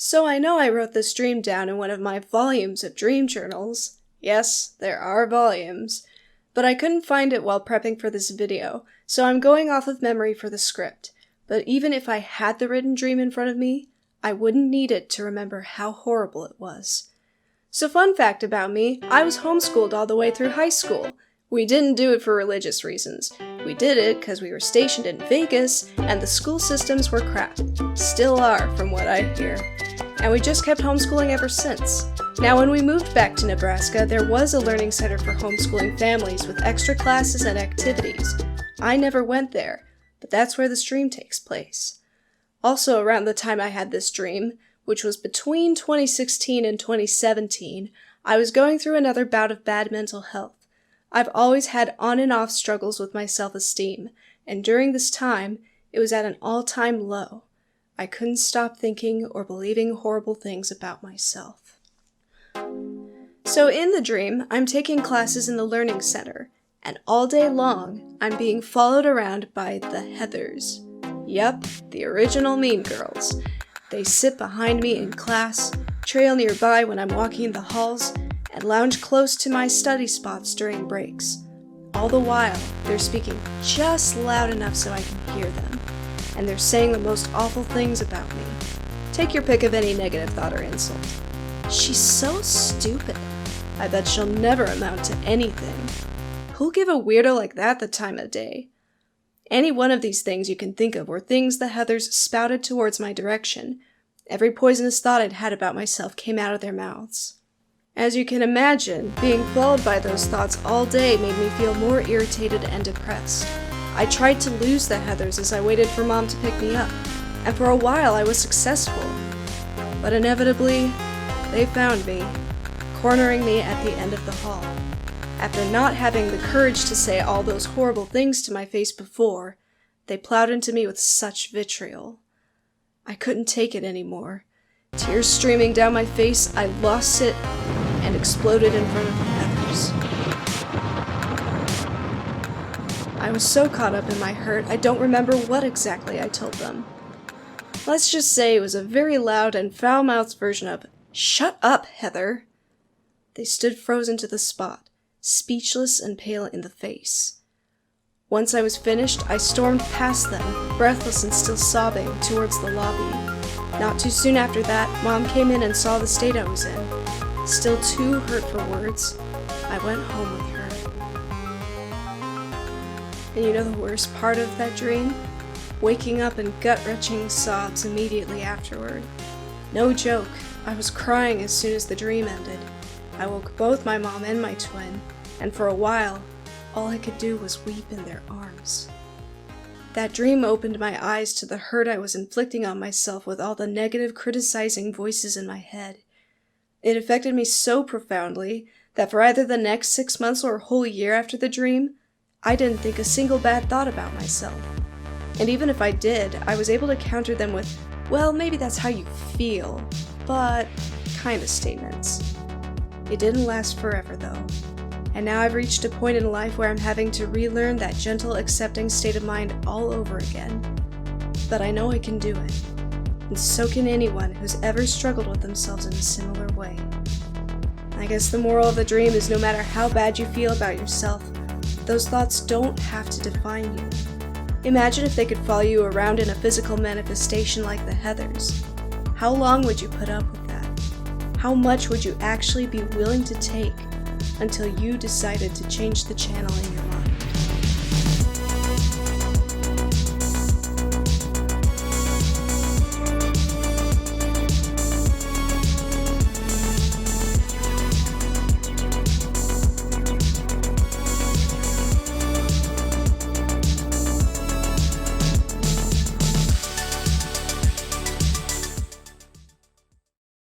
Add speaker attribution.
Speaker 1: So I know I wrote this dream down in one of my volumes of dream journals. Yes, there are volumes. But I couldn't find it while prepping for this video, so I'm going off of memory for the script. But even if I had the written dream in front of me, I wouldn't need it to remember how horrible it was. So fun fact about me, I was homeschooled all the way through high school. We didn't do it for religious reasons. We did it because we were stationed in Vegas and the school systems were crap. Still are, from what I hear. And we just kept homeschooling ever since. Now, when we moved back to Nebraska, there was a learning center for homeschooling families with extra classes and activities. I never went there, but that's where this dream takes place. Also, around the time I had this dream, which was between 2016 and 2017, I was going through another bout of bad mental health. I've always had on and off struggles with my self-esteem, and during this time, it was at an all-time low. I couldn't stop thinking or believing horrible things about myself. So in the dream, I'm taking classes in the learning center, and all day long, I'm being followed around by the Heathers. Yup, the original Mean Girls. They sit behind me in class, trail nearby when I'm walking in the halls, and lounge close to my study spots during breaks. All the while, they're speaking just loud enough so I can hear them, and they're saying the most awful things about me. Take your pick of any negative thought or insult. She's so stupid. I bet she'll never amount to anything. Who'll give a weirdo like that the time of day? Any one of these things you can think of were things the Heathers spouted towards my direction. Every poisonous thought I'd had about myself came out of their mouths. As you can imagine, being followed by those thoughts all day made me feel more irritated and depressed. I tried to lose the Heathers as I waited for Mom to pick me up, and for a while I was successful. But inevitably, they found me, cornering me at the end of the hall. After not having the courage to say all those horrible things to my face before, they plowed into me with such vitriol. I couldn't take it anymore. Tears streaming down my face, I lost it and exploded in front of the Heathers. I was so caught up in my hurt, I don't remember what exactly I told them. Let's just say it was a very loud and foul-mouthed version of, "Shut up, Heather!" They stood frozen to the spot, speechless and pale in the face. Once I was finished, I stormed past them, breathless and still sobbing, towards the lobby. Not too soon after that, Mom came in and saw the state I was in. Still too hurt for words, I went home with her. And you know the worst part of that dream? Waking up in gut-wrenching sobs immediately afterward. No joke, I was crying as soon as the dream ended. I woke both my mom and my twin, and for a while, all I could do was weep in their arms. That dream opened my eyes to the hurt I was inflicting on myself with all the negative, criticizing voices in my head. It affected me so profoundly that for either the next 6 months or a whole year after the dream, I didn't think a single bad thought about myself. And even if I did, I was able to counter them with, well, maybe that's how you feel, but kind of statements. It didn't last forever though. And now I've reached a point in life where I'm having to relearn that gentle, accepting state of mind all over again. But I know I can do it. And so can anyone who's ever struggled with themselves in a similar way. I guess the moral of the dream is no matter how bad you feel about yourself, those thoughts don't have to define you. Imagine if they could follow you around in a physical manifestation like the Heathers. How long would you put up with that? How much would you actually be willing to take until you decided to change the channel in your